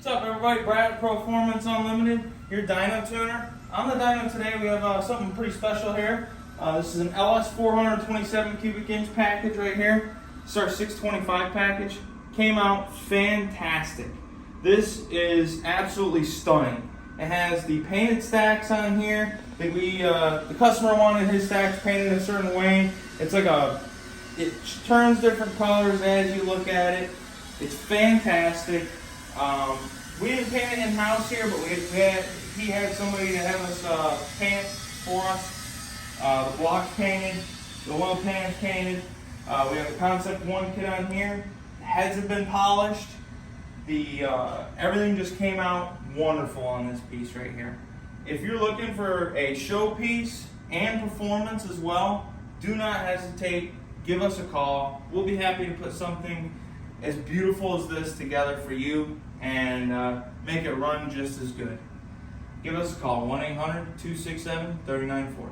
What's up, everybody? Brad at Proformance Unlimited, your dyno tuner. On the dyno today, we have something pretty special here. This is an LS 427 cubic inch package right here. This is our 625 package. Came out fantastic. This is absolutely stunning. It has the painted stacks on here. The customer wanted his stacks painted a certain way. It's like it turns different colors as you look at it. It's fantastic. We didn't paint it in-house here, but he had somebody to have us paint it for us. The blocks painted, the oil pans painted. We have a Concept 1 kit on here. The heads have been polished. Everything just came out wonderful on this piece right here. If you're looking for a showpiece and performance as well, do not hesitate. Give us a call. We'll be happy to put something as beautiful as this together for you and make it run just as good. Give us a call, 1-800-267-3940.